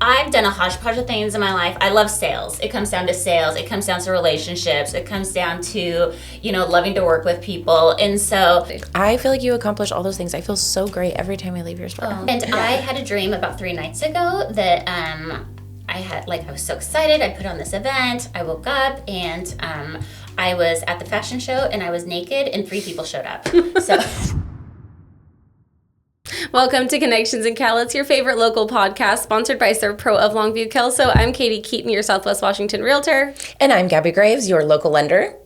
I've done a hodgepodge of things in my life. I love sales. It comes down to sales. It comes down to relationships. It comes down to, loving to work with people. And so I feel like you accomplish all those things. I feel so great every time I leave your store. And I had a dream about 3 nights ago that I was so excited. I put on this event. I woke up and I was at the fashion show and I was naked and 3 people showed up. So Welcome to Connections in Cal. It's your favorite local podcast sponsored by ServPro of Longview, Cal. So I'm Katie Keaton, your Southwest Washington realtor. And I'm Gabby Graves, your local lender.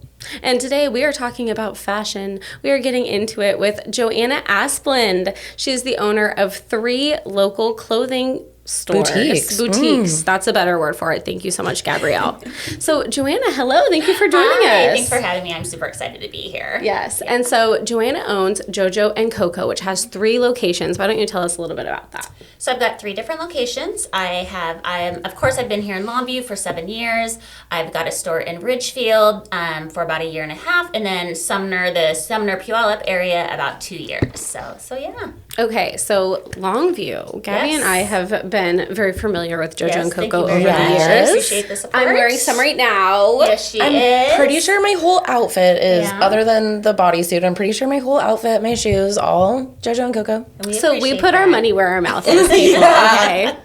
And today we are talking about fashion. We are getting into it with Joanna Asplund. She's the owner of 3 local clothing stores. Boutiques. That's a better word for it. Thank you so much, Gabrielle. So, Joanna, hello. Thank you for joining us. Thanks for having me. I'm super excited to be here. Yes. Yeah. And so, Joanna owns JoJo CoCo, which has 3 locations. Why don't you tell us a little bit about that? So, I've got 3 different locations. Of course, I've been here in Longview for 7 years. I've got a store in Ridgefield for about 1.5 years, and then the Sumner Puyallup area about 2 years. So yeah. Okay, so Longview. Gabby and I have been very familiar with JoJo and CoCo over the years. I appreciate the support. I'm wearing some right now. Yes, she is. I'm pretty sure my whole outfit is, other than the bodysuit, I'm pretty sure my whole outfit, my shoes, all JoJo and CoCo. So we put our money where our mouth is, people. Okay,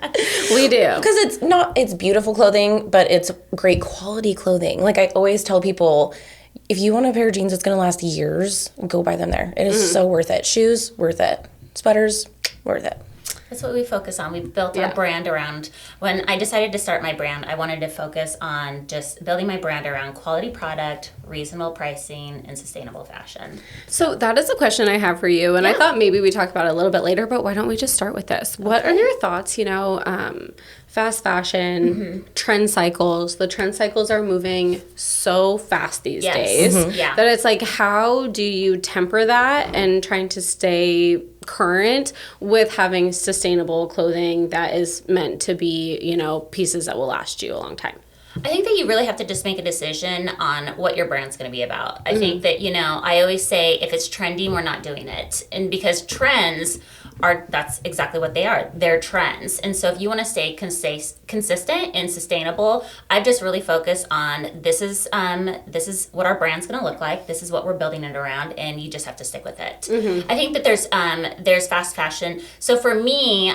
we do. Because it's beautiful clothing, but it's great quality clothing. Like I always tell people, if you want a pair of jeans that's going to last years, go buy them there. It is so worth it. Shoes, worth it. Sweaters, worth it. That's what we focus on. We built our brand around, when I decided to start my brand, I wanted to focus on just building my brand around quality product, reasonable pricing, and sustainable fashion. So that is a question I have for you, and I thought maybe we talk about it a little bit later, but why don't we just start with this? What are your thoughts, fast fashion, trend cycles? The trend cycles are moving so fast these days that it's like, how do you temper that and trying to stay current with having sustainable clothing that is meant to be, pieces that will last you a long time? I think that you really have to just make a decision on what your brand's going to be about. I think that, I always say if it's trendy, we're not doing it. And because trends that's exactly what they are. They're trends. And so if you want to stay consistent and sustainable, I've just really focused on this is what our brand's going to look like. This is what we're building it around, and you just have to stick with it. I think that there's fast fashion. So for me,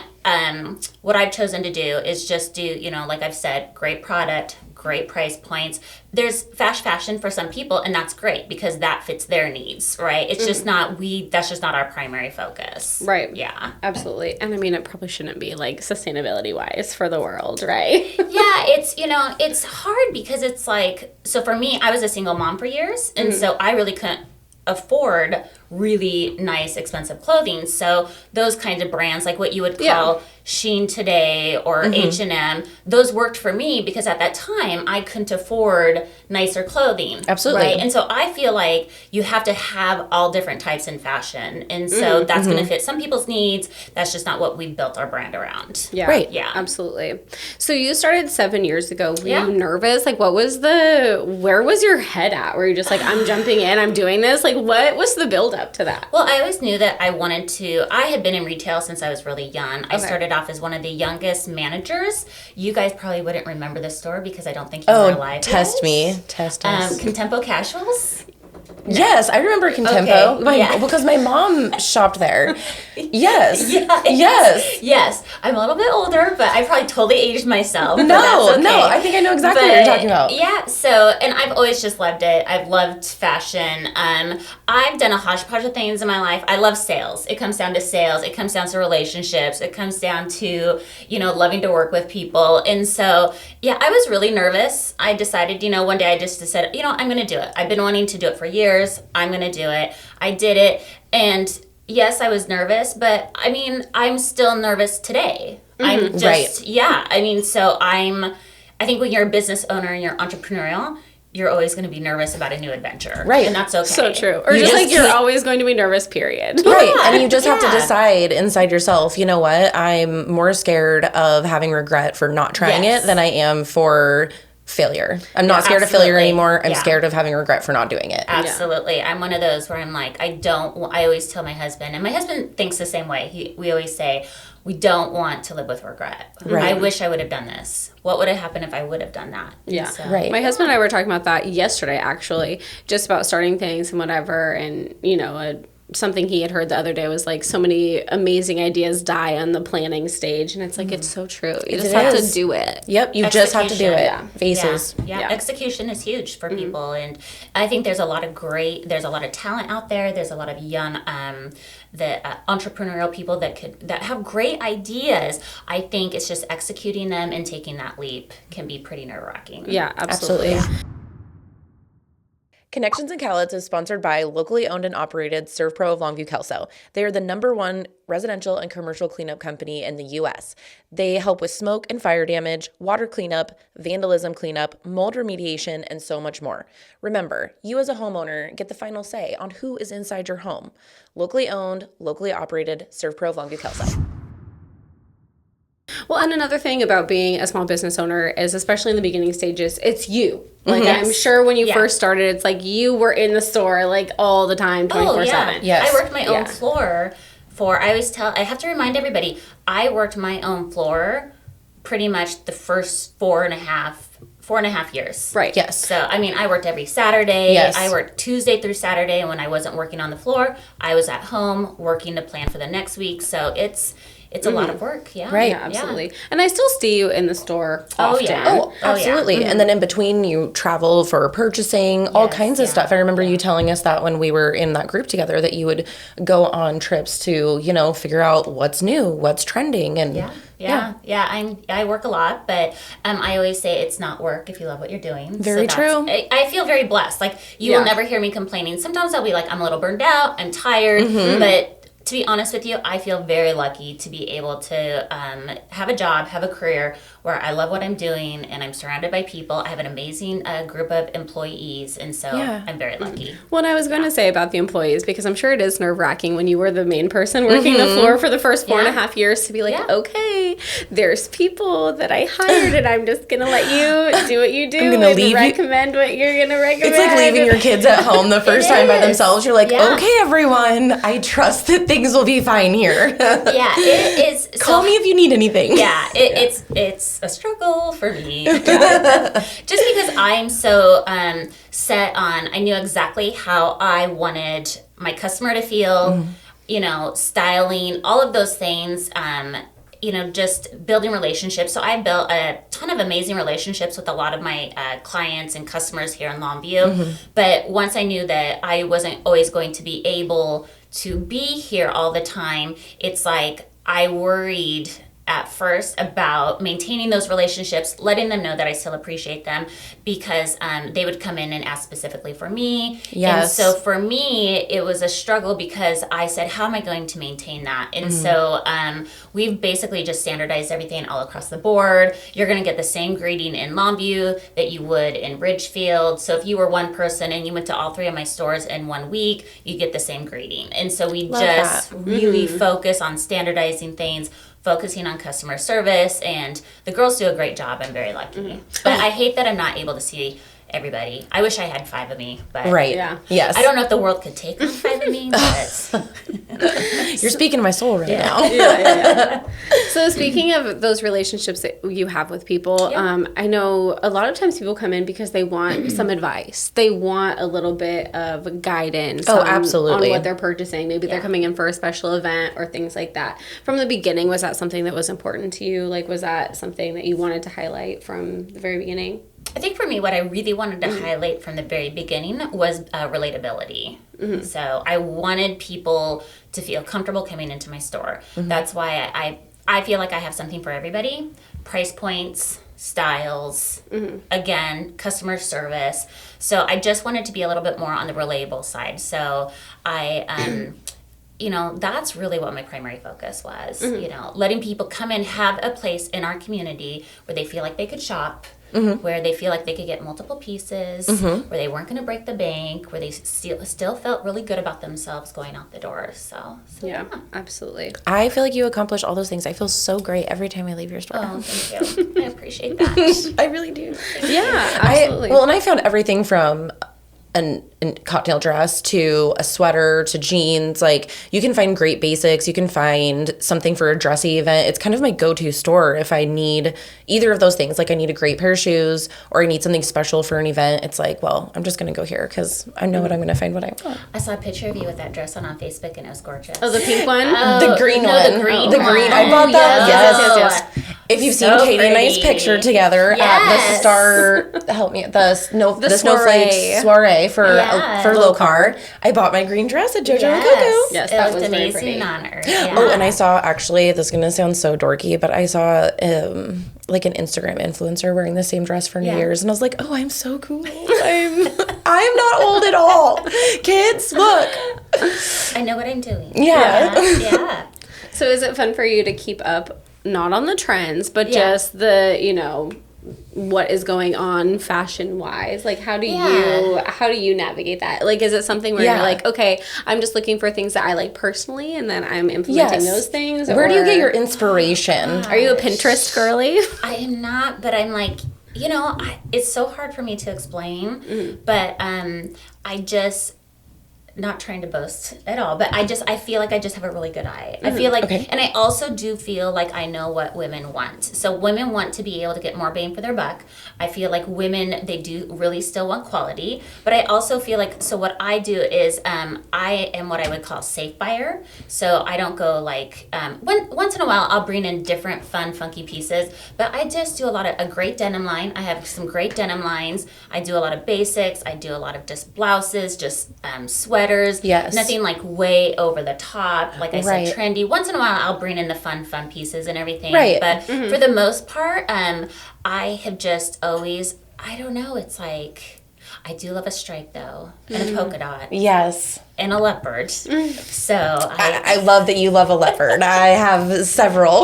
what I've chosen to do is just do, like I've said, great product, great price points. There's fast fashion for some people, and that's great because that fits their needs, right? It's just that's just not our primary focus. Right. Yeah. Absolutely. And I mean, it probably shouldn't be like sustainability wise for the world, right? Yeah, it's hard because it's like, so for me, I was a single mom for years, and so I really couldn't afford really nice, expensive clothing. So those kinds of brands, like what you would call Shein today or H&M, those worked for me because at that time I couldn't afford nicer clothing. Absolutely. Right? And so I feel like you have to have all different types in fashion. And so that's going to fit some people's needs. That's just not what we built our brand around. Yeah. Right. Yeah. Absolutely. So you started 7 years ago. Were you nervous? Like where was your head at? Were you just like, I'm jumping in, I'm doing this? Like what was the build up to that? Well, I always knew that I had been in retail since I was really young. I started off as one of the youngest managers. You guys probably wouldn't remember this store because I don't think you were alive. Test us. Contempo Casuals? No. Yes, I remember Contempo. Okay. Because my mom shopped there. Yes. Yes. I'm a little bit older, but I probably totally aged myself. No, I think I know exactly what you're talking about. Yeah, and I've always just loved it. I've loved fashion. I've done a hodgepodge of things in my life. I love sales. It comes down to sales. It comes down to relationships. It comes down to, loving to work with people. And so, I was really nervous. I decided, one day I just said, I'm going to do it. I've been wanting to do it for years. I'm going to do it. I did it. And yes, I was nervous, but I'm still nervous today. I'm just, I think when you're a business owner and you're entrepreneurial, you're always going to be nervous about a new adventure. Right. And that's okay. So true. Or you're always going to be nervous, period. Right. And you just have to decide inside yourself, you know what? I'm more scared of having regret for not trying it than I am for failure. I'm not scared of failure anymore. I'm scared of having regret for not doing it. Absolutely. I'm one of those where I'm like, I always tell my husband, and my husband thinks the same way. We always say, we don't want to live with regret. Right. I wish I would have done this. What would have happened if I would have done that? Yeah. So, Right. My husband and I were talking about that yesterday, actually, just about starting things and whatever. And, you know, something he had heard the other day was like, so many amazing ideas die on the planning stage. And it's like, it's so true. You just have to do it. Yep, you just have to do it. Execution. Faces. Yeah. Execution is huge for people, and I think there's a lot of talent out there. There's a lot of young, entrepreneurial people that have great ideas. I think it's just executing them and taking that leap can be pretty nerve-wracking. Yeah, absolutely. Connections and Cowlitz is sponsored by locally owned and operated ServPro of Longview Kelso. They are the #1 residential and commercial cleanup company in the U.S. They help with smoke and fire damage, water cleanup, vandalism cleanup, mold remediation, and so much more. Remember, you as a homeowner get the final say on who is inside your home. Locally owned, locally operated, ServPro of Longview Kelso. Well, and another thing about being a small business owner is, especially in the beginning stages, it's you. Like, I'm sure when you first started, it's like you were in the store, like, all the time, 24/7. Yes. I worked my own floor I have to remind everybody, I worked my own floor pretty much the first 4.5 years. Right. Yes. So, I mean, I worked every Saturday. Yes. I worked Tuesday through Saturday, and when I wasn't working on the floor, I was at home working to plan for the next week. So it's a lot of work. Yeah. Right. Yeah, absolutely. And I still see you in the store often. yeah. Absolutely. And then in between, you travel for purchasing, all kinds of stuff. I remember you telling us that when we were in that group together, that you would go on trips to, figure out what's new, what's trending. And I work a lot, but I always say it's not work if you love what you're doing. Very true. I feel very blessed. Like, you will never hear me complaining. Sometimes I'll be like, I'm a little burned out, I'm tired, but to be honest with you, I feel very lucky to be able to have a job, have a career where I love what I'm doing and I'm surrounded by people. I have an amazing group of employees, and so I'm very lucky. Well, and I was going to say about the employees, because I'm sure it is nerve-wracking when you were the main person working the floor for the first 4.5 years to be like, okay, there's people that I hired and I'm just going to let you do what you do and recommend what you're going to recommend. It's like leaving your kids at home the first time by themselves. You're like, okay, everyone, I trust that things will be fine here. It is. Call me if you need anything. Yeah, it's a struggle for me. Just because I'm so set on, I knew exactly how I wanted my customer to feel, styling, all of those things. Just building relationships. So I built a ton of amazing relationships with a lot of my clients and customers here in Longview. But once I knew that I wasn't always going to be able to be here all the time, it's like I worried at first about maintaining those relationships, letting them know that I still appreciate them, because they would come in and ask specifically for me. Yes. And so for me, it was a struggle because I said, how am I going to maintain that? And so we've basically just standardized everything all across the board. You're going to get the same greeting in Longview that you would in Ridgefield. So if you were one person and you went to all 3 of my stores in 1 week, you get the same greeting. And so we really focus on standardizing things, focusing on customer service, and the girls do a great job. I'm very lucky. But I hate that I'm not able to see everybody. I wish I had 5 of me, but Yes. I don't know if the world could take on 5 of me, but you're speaking to my soul right now. So speaking of those relationships that you have with people, I know a lot of times people come in because they want some advice. They want a little bit of guidance absolutely. on what they're purchasing. Maybe they're coming in for a special event or things like that. From the beginning, was that something that was important to you? Like, was that something that you wanted to highlight from the very beginning? I think for me, what I really wanted to highlight from the very beginning was relatability. So I wanted people to feel comfortable coming into my store. That's why I feel like I have something for everybody. Price points, styles, again, customer service. So I just wanted to be a little bit more on the relatable side. So I... that's really what my primary focus was, letting people come in, have a place in our community where they feel like they could shop, where they feel like they could get multiple pieces, where they weren't going to break the bank, where they still felt really good about themselves going out the door. So yeah, absolutely. I feel like you accomplish all those things. I feel so great every time I leave your store. Oh, thank you. I appreciate that. I really do. Yeah, absolutely. And I found everything from a cocktail dress to a sweater to jeans. Like, you can find great basics. You can find something for a dressy event. It's kind of my go-to store if I need either of those things. Like, I need a great pair of shoes or I need something special for an event. It's like, well, I'm just going to go here because I know what I'm going to find what I want. I saw a picture of you with that dress on Facebook and it was gorgeous. Oh, the pink one? The green one. The green The one. green. I bought that. Yes. If you've So seen Katie and I's pretty. picture together at the Yes. Star, help me, the soiree. Snowflake soiree for Yes. Locar, I bought my green dress at JoJo Yes. CoCo. Yes, It that looked was very amazing pretty. on her. Yeah. Oh, and I saw, actually, this is going to sound so dorky, but I saw like an Instagram influencer wearing the same dress for New Yeah. Year's, and I was like, oh, I'm so cool. I'm not old at all. Kids, look. I know what I'm doing. Yeah. Yeah. So is it fun for you to keep up, not on the trends, but Yeah. just the, what is going on fashion wise? Like, how do you navigate that? Like, is it something where Yeah. you're like, okay, I'm just looking for things that I like personally, and then I'm implementing those things? Where do you or get your inspiration? Are you a Pinterest girly? I am not, but I'm like, it's so hard for me to explain, but I just, not trying to boast at all, but I feel like I just have a really good eye. I feel like, Okay. and I also do feel like I know what women want. So women want to be able to get more bang for their buck. I feel like women, they do really still want quality, but I also feel like, so what I do is, I am what I would call safe buyer. So I don't go like, once in a while I'll bring in different fun, funky pieces, but I just do a great denim line. I have some great denim lines. I do a lot of basics. I do a lot of just blouses, just sweaters. Yes. Nothing like way over the top. Like I Right. said, trendy. Once in a while, I'll bring in the fun pieces and everything. Right. But for the most part, I have just always, I don't know, it's like, I do love a stripe though, and a polka dot, Yes. and a leopard. So I love that you love a leopard. I have several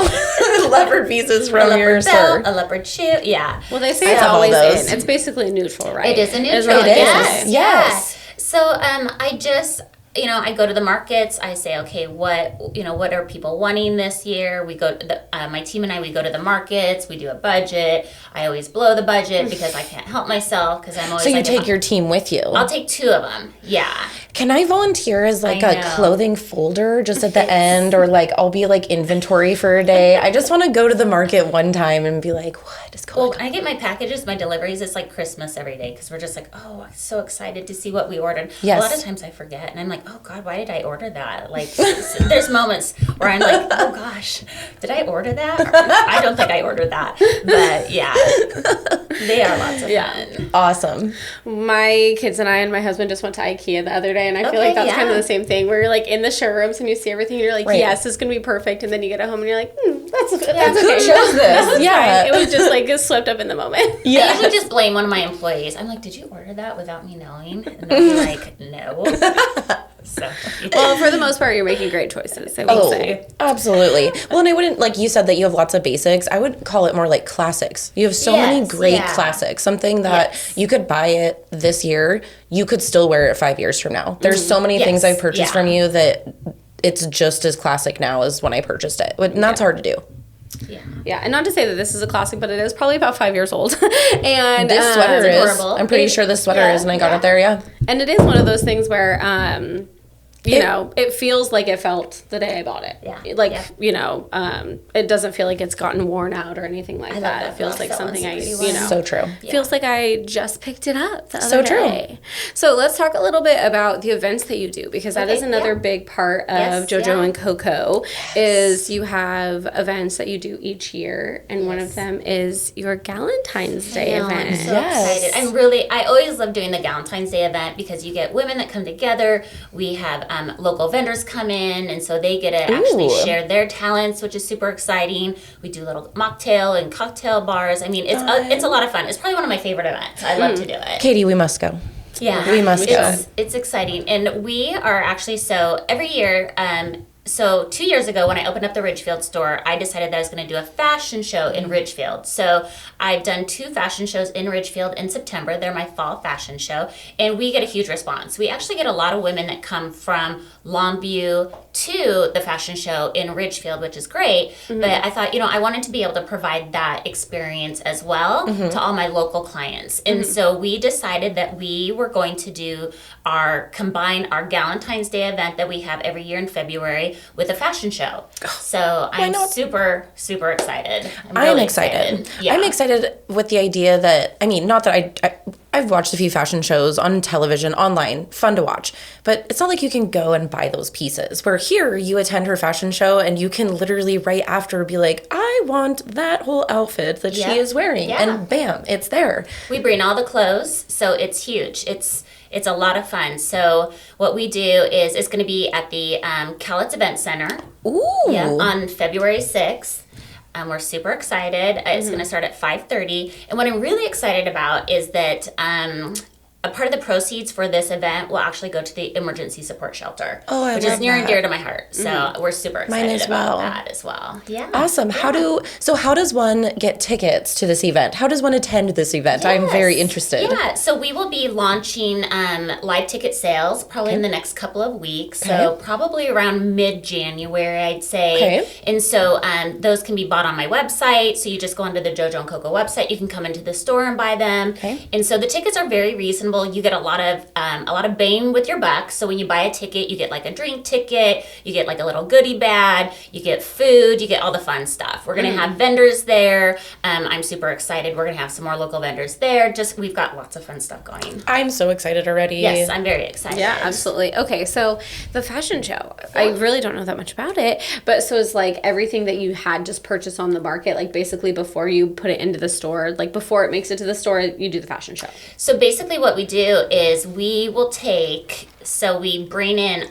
leopard pieces a from your leopard store. belt, a leopard shoe. Yeah. Well, they say I it's have all always those. in. It's basically neutral, right? It is a Is neutral. what It is. Yes. Yes. Yeah. So I just, I go to the markets. I say, okay, what are people wanting this year? We go to my team and we go to the markets. We do a budget. I always blow the budget because I can't help myself because I'm always. So you like, take your team with you. I'll take two of them. Yeah. Can I volunteer as like I a know. clothing folder just at the end, or like I'll be like inventory for a day? I just want to go to the market one time and be like, what is going Well, on? I get my packages, my deliveries. It's like Christmas every day because we're just like, oh, I'm so excited to see what we ordered. Yes. A lot of times I forget, and I'm like, oh God, why did I order that? Like, there's moments where I'm like, oh gosh, did I order that? Or, I don't think I ordered that, but yeah, they are lots of fun. Awesome. My kids and I and my husband just went to IKEA the other day, and I feel like Okay, that's kind of yeah. the same thing where you're like in the showrooms and you see everything and you're like, Right. yes, this is going to be perfect. And then you get home and you're like, that's okay. Who chose this? Yeah. It was just like swept up in the moment. I Yeah. usually just blame one of my employees. I'm like, did you order that without me knowing? And they'll be like, no. So, Well, for the most part, you're making great choices, I would Oh, say. absolutely. Well, and I wouldn't, like you said that you have lots of basics. I would call it more like classics. You have so many Yes, great yeah. classics. Something that Yes. you could buy it this year, you could still wear it 5 years from now. There's so many things Yes, I've purchased yeah. from you that it's just as classic now as when I purchased it. And that's hard to do. yeah. Yeah, and not to say that this is a classic, but it is probably about 5 years old. And This sweater it's is. adorable. I'm pretty sure this sweater is, and I got it there, yeah. And it is one of those things where, it feels like it felt the day I bought it. Yeah. Like, Yeah. it doesn't feel like it's gotten worn out or anything like love that. that It feels like that something I, one's pretty well. So true. feels like I just picked it up the other So true. day. So let's talk a little bit about the events that you do, because that Okay, is another yeah. big part of Yes, JoJo yeah. and CoCo is you have events that you do each year, and one of Yes. them is your Galentine's Day I know, event. I'm so Yes. excited. I always love doing the Galentine's Day event because you get women that come together. We have local vendors come in, and so they get to actually Ooh. share their talents, which is super exciting. We do little mocktail and cocktail bars. I mean, it's a lot of fun. It's probably one of my favorite events. I love to do it. Katie, we must go. Yeah, We must go. It's exciting, and we are actually so every year. So 2 years ago, when I opened up the Ridgefield store, I decided that I was going to do a fashion show in Ridgefield. So I've done 2 fashion shows in Ridgefield in September. They're my fall fashion show, and we get a huge response. We actually get a lot of women that come from Longview, to the fashion show in Ridgefield, which is great. But I thought, I wanted to be able to provide that experience as well to all my local clients. And so we decided that we were going to do combine our Galentine's Day event that we have every year in February with a fashion show. So I'm super, super excited. I'm excited. Yeah. I'm excited with the idea that, not that I've watched a few fashion shows on television, online, fun to watch, but it's not like you can go and buy those pieces. Where here, you attend her fashion show and you can literally right after be like, I want that whole outfit that she is wearing. Yeah. And bam, it's there. We bring all the clothes, so it's huge. It's a lot of fun. So what we do is it's going to be at the Cowlitz Event Center. Ooh. Yeah, on February 6th. We're super excited. It's going to start at 5:30. And what I'm really excited about is that a part of the proceeds for this event will actually go to the emergency support shelter, which is near and dear to my heart. So we're super excited about that as well. Yeah. Awesome. How does one get tickets to this event? How does one attend this event? I'm very interested. Yeah. So we will be launching live ticket sales probably in the next couple of weeks. So probably around mid-January, I'd say. Okay. And so those can be bought on my website. So you just go onto the JoJo CoCo website. You can come into the store and buy them. Okay. And so the tickets are very reasonable. You get a lot of bang with your buck. So when you buy a ticket, you get like a drink ticket, you get like a little goodie bag, you get food, you get all the fun stuff. We're gonna have vendors there. I'm super excited. We're gonna have some more local vendors there. We've got lots of fun stuff going. I'm so excited already. Yes, I'm very excited. Yeah, absolutely. Okay, so the fashion show, I really don't know that much about it, but so it's like everything that you had just purchased on the market, like basically before you put it into the store, like before it makes it to the store, you do the fashion show. So basically what we do is we bring in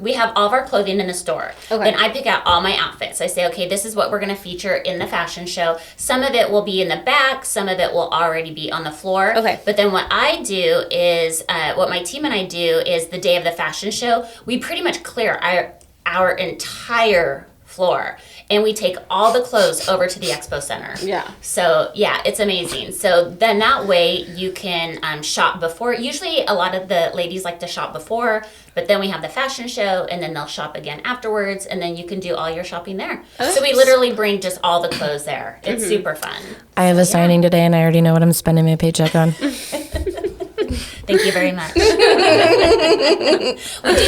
we have all of our clothing in the store. Okay. Then I pick out all my outfits. I say, okay, this is what we're going to feature in the fashion show. Some of it will be in the back. Some of it will already be on the floor. Okay. But then what I do is, what my team and I do is the day of the fashion show, we pretty much clear our entire floor. And we take all the clothes over to the expo center. Yeah. So, yeah, it's amazing. So then that way you can shop before. Usually a lot of the ladies like to shop before, but then we have the fashion show and then they'll shop again afterwards and then you can do all your shopping there. So we literally bring just all the clothes there. It's super fun. I have a signing today and I already know what I'm spending my paycheck on. Thank you very much. We do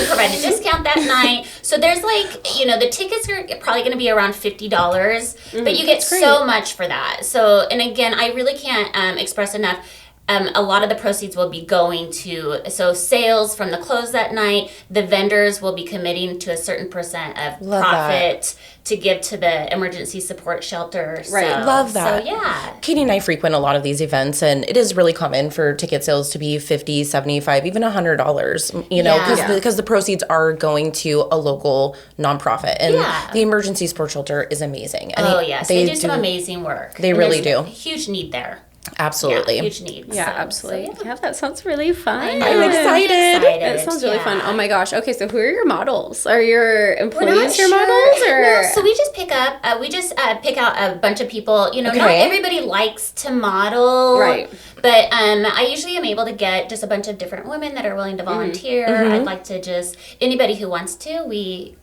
provide a discount that night. So there's the tickets are probably going to be around $50, but you get so much for that. So, and again, I really can't express enough. A lot of the proceeds will be going to sales from the clothes that night. The vendors will be committing to a certain percent of profit to give to the emergency support shelter. Right, love that. So yeah, Katie and I frequent a lot of these events, and it is really common for ticket sales to be $50, $75, even $100. Because the proceeds are going to a local nonprofit, and the emergency support shelter is amazing. And they do some amazing work. They really do. A huge need there. Absolutely. Yeah, huge needs. Yeah, absolutely. Yeah, that sounds really fun. I'm excited. It sounds really fun. Oh my gosh. Okay, so who are your models? Are your employees your models? Or? No, so we just pick out a bunch of people. Not everybody likes to model. Right. But I usually am able to get just a bunch of different women that are willing to volunteer. I'd like to anybody who wants to,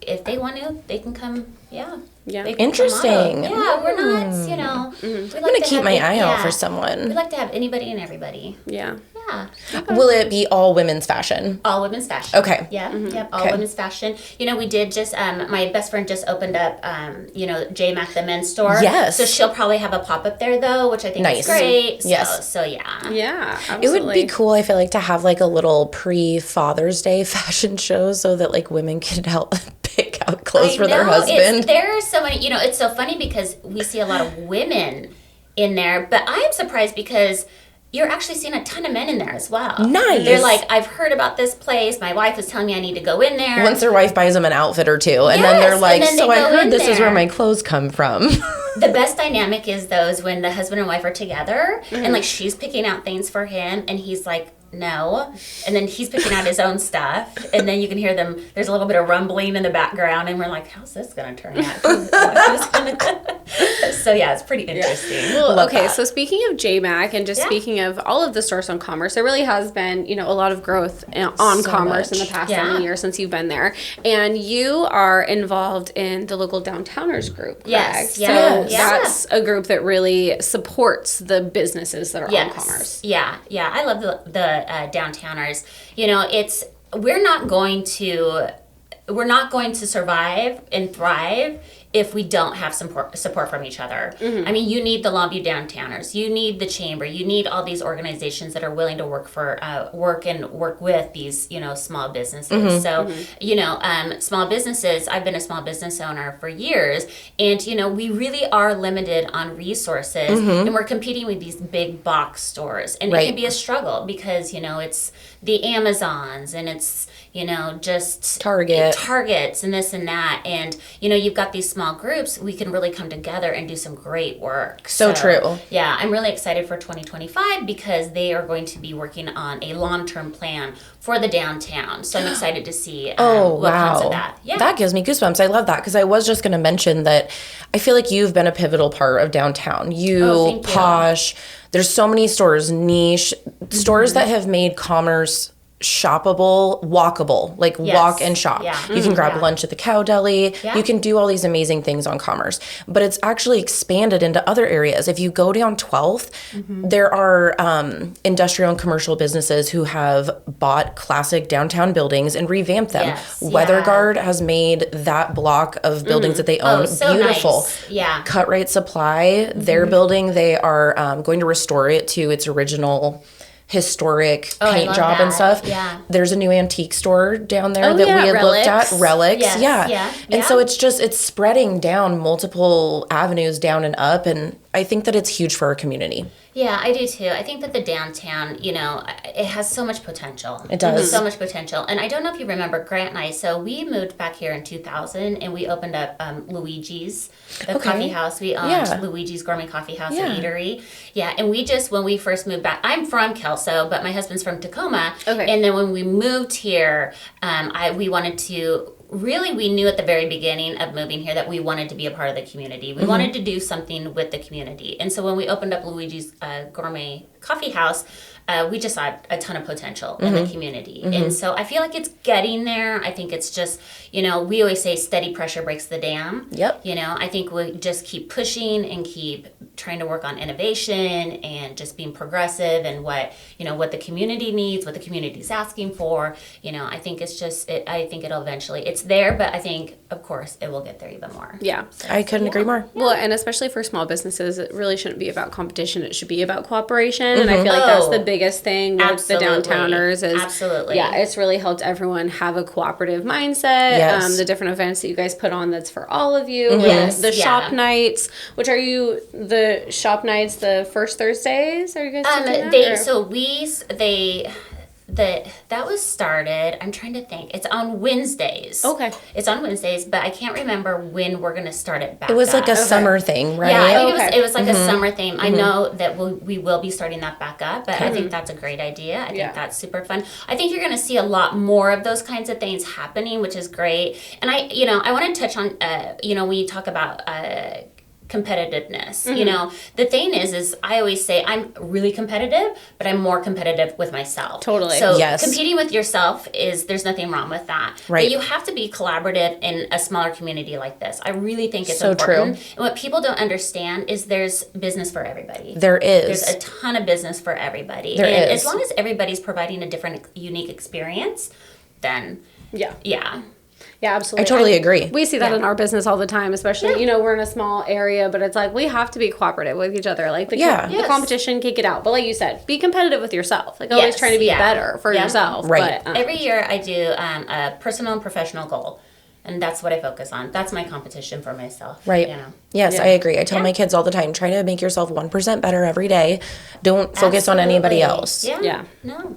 if they want to, they can come. Yeah. Yeah. Interesting. Yeah, we're not, I'm going to keep my eye out for someone. We like to have anybody and everybody. Yeah. Yeah. Will it be all women's fashion? All women's fashion. Okay. Yeah. Yep. All women's fashion. We did just, my best friend just opened up, J-Mac, the men's store. Yes. So she'll probably have a pop-up there though, which I think is great. So yeah. Yeah, absolutely. It would be cool, I feel like, to have like a little pre-Father's Day fashion show so that like women can help pick out clothes for their husband. There are so many, it's so funny because we see a lot of women in there, but I am surprised because you're actually seeing a ton of men in there as well. Nice. They're like, I've heard about this place. My wife was telling me I need to go in there. Once their wife buys them an outfit or two, and then they're like, so I heard this is where my clothes come from. The best dynamic is when the husband and wife are together and like she's picking out things for him and he's like, no. And then he's picking out his own stuff. And then you can hear them, there's a little bit of rumbling in the background. And we're like, how's this going to turn out? So, yeah, it's pretty interesting. Well, okay, so speaking of JMac and just speaking of all of the stores on Commerce, there really has been, a lot of growth on Commerce in the past 7 years since you've been there. And you are involved in the local Downtowners group, correct? Yes. So that's a group that really supports the businesses that are on Commerce. Yeah. I love the Downtowners. We're not going to survive and thrive if we don't have support from each other. Mm-hmm. I mean, you need the Longview Downtowners, you need the Chamber, you need all these organizations that are willing to work with these, small businesses. Mm-hmm. So, small businesses, I've been a small business owner for years, and, we really are limited on resources, and we're competing with these big box stores, and it can be a struggle because, it's the Amazons, and it's, just Targets and this and that. And, you've got these small groups, we can really come together and do some great work. So true. Yeah, I'm really excited for 2025 because they are going to be working on a long-term plan for the downtown. So I'm excited to see what comes of that. Yeah. That gives me goosebumps. I love that because I was just going to mention that I feel like you've been a pivotal part of downtown. You, Posh, there's so many stores, niche, stores that have made commerce shoppable, walkable, walk and shop. Yeah. You can grab lunch at the Cow Deli. Yeah. You can do all these amazing things on Commerce, but it's actually expanded into other areas. If you go down 12th, there are industrial and commercial businesses who have bought classic downtown buildings and revamped them. Yes. WeatherGuard has made that block of buildings that they own beautiful. Nice. Yeah. Cut Rate Supply, their building, they are going to restore it to its original historic paint job and stuff. Yeah. There's a new antique store down there that we had looked at. Relics. Yes. Yeah. And so it's spreading down multiple avenues down and up. And I think that it's huge for our community. Yeah, I do too. I think that the downtown, it has so much potential. It does. So much potential. And I don't know if you remember Grant and I, so we moved back here in 2000 and we opened up Luigi's, the coffee house. We owned Luigi's Gourmet Coffee House and Eatery. Yeah, and we just, when we first moved back, I'm from Kelso, but my husband's from Tacoma. Okay. And then when we moved here, we wanted to... Really, we knew at the very beginning of moving here that we wanted to be a part of the community. We wanted to do something with the community. And so when we opened up Luigi's Gourmet Coffee House, we just saw a ton of potential in the community. And so I feel like it's getting there. I think it's just, we always say steady pressure breaks the dam. Yep. I think we just keep pushing and keep trying to work on innovation and just being progressive and what the community needs, what the community's asking for. I think it's just, I think it'll eventually, it's there, but I think, of course, it will get there even more. Yeah. So, I couldn't agree more. Well, and especially for small businesses, it really shouldn't be about competition. It should be about cooperation. And I feel like that's the biggest thing with the downtowners is it's really helped everyone have a cooperative mindset. Yes. The different events that you guys put on that's for all of you. Yes. The shop nights, which are the shop nights the first Thursdays? Are you guys doing that? That was started, I'm trying to think. It's on Wednesdays. Okay. It's on Wednesdays, but I can't remember when we're going to start it back. It was like a summer thing, right? Yeah, I think it was like a summer thing. I know that we will be starting that back up, but I think that's a great idea. I think that's super fun. I think you're going to see a lot more of those kinds of things happening, which is great. And I want to touch on, when you talk about competitiveness. The thing is I always say I'm really competitive, but I'm more competitive with myself. Totally. So competing with yourself there's nothing wrong with that. Right. But you have to be collaborative in a smaller community like this. I really think it's so important. True. And what people don't understand is there's business for everybody. There is. There's a ton of business for everybody. There and is. As long as everybody's providing a different, unique experience, then yeah. Yeah, absolutely. I totally agree. We see that in our business all the time, especially, we're in a small area, but it's like we have to be cooperative with each other. Like the competition can get out. But like you said, be competitive with yourself. Like always trying to be better for yourself. Right. But, every year I do a personal and professional goal. And that's what I focus on. That's my competition for myself. Right. Yes, I agree. I tell my kids all the time, try to make yourself 1% better every day. Don't focus on anybody else. Yeah. No.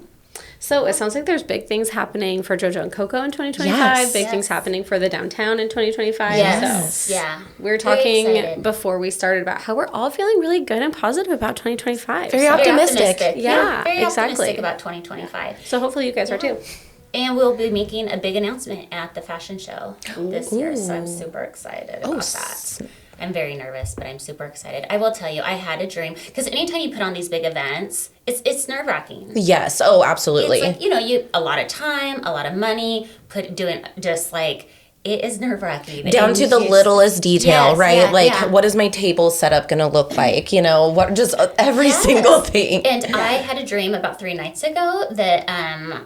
So it sounds like there's big things happening for JoJo and CoCo in 2025. Yes. Big things happening for the downtown in 2025. Yes. So Yeah. we were Very talking excited. before we started about how we're all feeling really good and positive about 2025. Very So, optimistic. Yeah, very exactly. optimistic about 2025. so hopefully you guys are too. And we'll be making a big announcement at the fashion show this year, so I'm super excited about that. I'm very nervous, but I'm super excited. I will tell you, I had a dream because anytime you put on these big events, it's nerve wracking. Yes. Oh, absolutely. It's like, you a lot of time, a lot of money, doing just like it is nerve wracking. Down to the littlest detail, Yes, right? yeah, like, yeah. what is my table setup going to look like? What, just every single thing. And I had a dream about 3 nights ago that I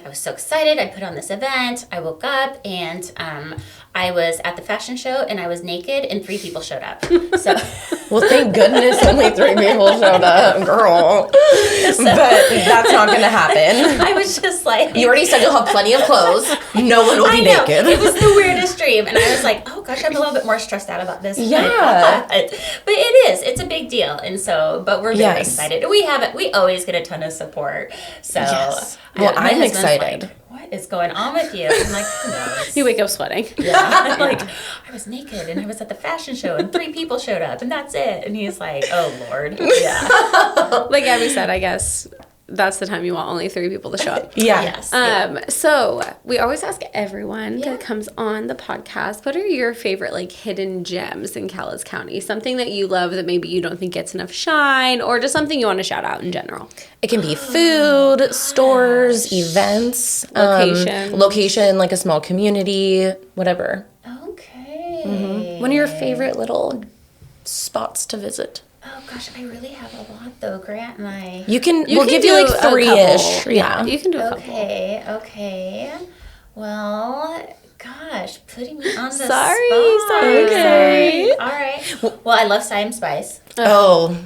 was so excited. I put on this event. I woke up and I was at the fashion show and I was naked and 3 people showed up. So Well, thank goodness only 3 people showed up, girl. But that's not going to happen. I was just like, You already said you'll have plenty of clothes. No one will be I know. naked. It was the weirdest dream. And I was like, oh gosh, I'm a little bit more stressed out about this. Yeah. But it is. It's a big deal. And so, but we're very Yes. excited. We always get a ton of support. So Yes. Well, my I'm husband's excited. like, what is going on with you? I'm like, who knows? You wake up sweating. Yeah. Like, I was naked and I was at the fashion show and 3 people showed up and that's it. And he's like, oh Lord. Yeah. Like Abby said, I guess that's the time you want only 3 people to show up. Yeah. Yes. Yeah. So we always ask everyone that comes on the podcast, what are your favorite like hidden gems in Calais County? Something that you love that maybe you don't think gets enough shine, or just something you want to shout out in general. It can be food, stores, events, location, like a small community, whatever. Okay. One of your favorite little spots to visit. Oh gosh, I really have a lot though, Grant and I. We'll can give do you like a couple. 3-ish. Yeah. You can do a couple. Okay. Well, gosh, putting me on the Sorry. spot. Okay. All right. Well, I love Siam Spice. Oh,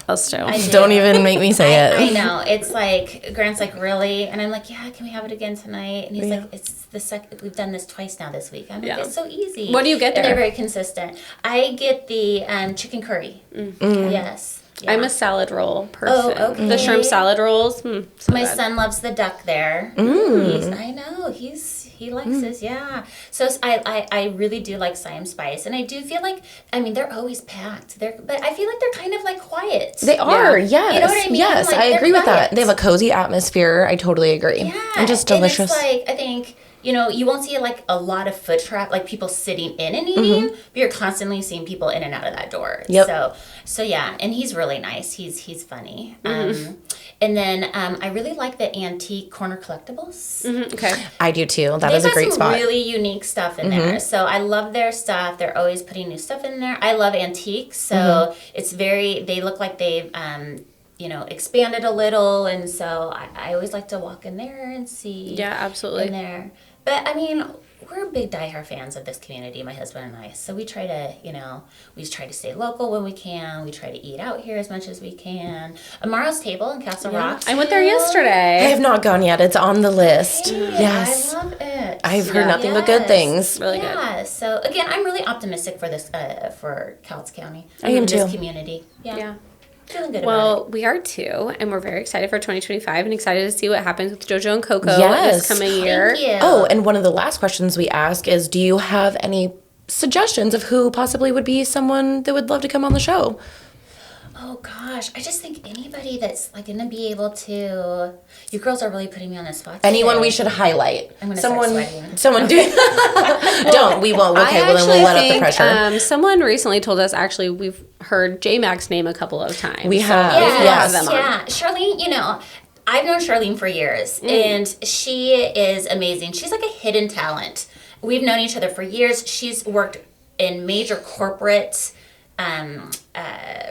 Us too. I do. don't even make me say I it. know. It's like Grant's like, really? And I'm like, yeah, can we have it again tonight? And he's like, it's the second we've done this twice now this week. I'm like, it's so easy. What do you get And there? they're very consistent. I get the chicken curry. Yes. Yeah. I'm a salad roll person. Oh, okay. The shrimp salad rolls. So My good. son loves the duck there. I know he likes this. Yeah. So I really do like Siam Spice, and I do feel like they're always packed. But I feel like they're kind of like quiet. They are, yes. You know what I mean? Yes, Like, I they're agree with that. quiet. They have a cozy atmosphere. I totally agree. Yeah, And just delicious. And it's like I think you won't see like a lot of foot traffic, like people sitting in and eating, but you're constantly seeing people in and out of that door. Yep. So yeah, and he's really nice. He's funny. And then I really like the antique corner collectibles. Okay. I do too. That They've is a got great some spot. really unique stuff in there. So I love their stuff. They're always putting new stuff in there. I love antiques, so it's they look like they've expanded a little, and so I always like to walk in there and see. Yeah, absolutely. In there, but I mean, we're big diehard fans of this community, my husband and I. So we try to stay local when we can. We try to eat out here as much as we can. Amara's Table in Castle Rock. I went there I yesterday. have not gone yet. It's on the list. Hey, Yes. I love it. I've heard nothing but good things. Really good. Yeah, so again, I'm really optimistic for this, for Cowles County. I am this too. community. Yeah. Feeling good about Well, we are too, and we're very excited for 2025 and excited to see what happens with JoJo and CoCo Yes. this coming it. year. Thank you. Oh, and one of the last questions we ask is, do you have any suggestions of who possibly would be someone that would love to come on the show? Oh gosh, I just think anybody that's like gonna be able to. You girls are really putting me on the spot. Anyone today. we should highlight? I'm gonna start sweating. Someone do. Don't. We won't. Okay, well then we'll let up the pressure. Someone recently told us, actually, we've heard J-Mac's name a couple of times. We have. Yes, Yes. yeah. Charlene, I've known Charlene for years, and she is amazing. She's like a hidden talent. We've known each other for years. She's worked in major corporate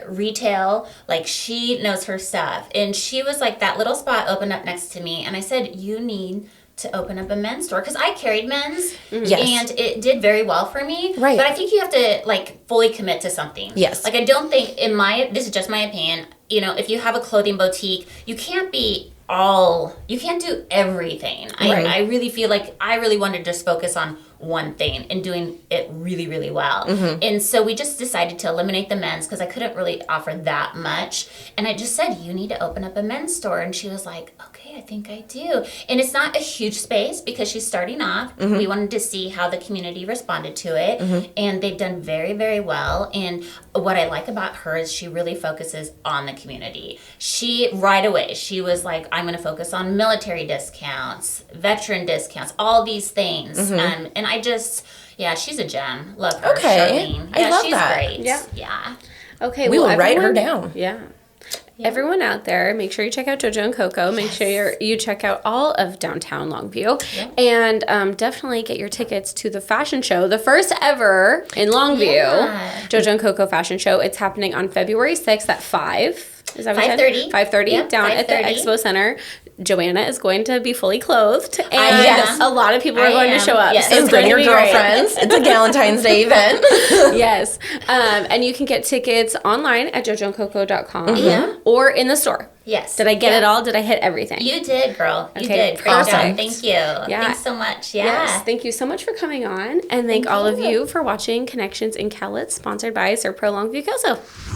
retail. Like, she knows her stuff. And she was like, that little spot opened up next to me, and I said, you need to open up a men's store, because I carried men's, Yes. and it did very well for me. Right. But I think you have to like fully commit to something. Yes. Like, I don't think this is just my opinion. If you have a clothing boutique, you can't do everything. Right. I really feel like I really wanted to just focus on one thing and doing it really, really well. And so we just decided to eliminate the men's because I couldn't really offer that much. And I just said, you need to open up a men's store. And she was like, okay, I think I do. And it's not a huge space because she's starting off. We wanted to see how the community responded to it. And they've done very, very well. And what I like about her is she really focuses on the community. She, right away, she was like, I'm going to focus on military discounts, veteran discounts, all these things. And I just, she's a gem. Love her. Okay. Charlene. I love she's that. great. Yeah. Okay. We will write her down. Yeah. Everyone out there, make sure you check out JoJo and CoCo. Make sure you check out all of downtown Longview. And definitely get your tickets to the fashion show, the first ever in Longview, JoJo and CoCo fashion show. It's happening on February 6th at 5. Is that what 5:30. 5:30 down 5:30. at the Expo Center. Joanna is going to be fully clothed, and a lot of people are going to show up. Yes. So And bring your girlfriends. It's a Galentine's Day event. Yes. And you can get tickets online at jojoandcoco.com or in the store. Yes. Did I get it all? Did I hit everything? You did, girl. You Okay, did. Great job. perfect. Thank you. Thanks so much. Yeah. Yes. Thank you so much for coming on. And thank all of you for watching Connections in Cowlitz, sponsored by Serpro Longview CoSo.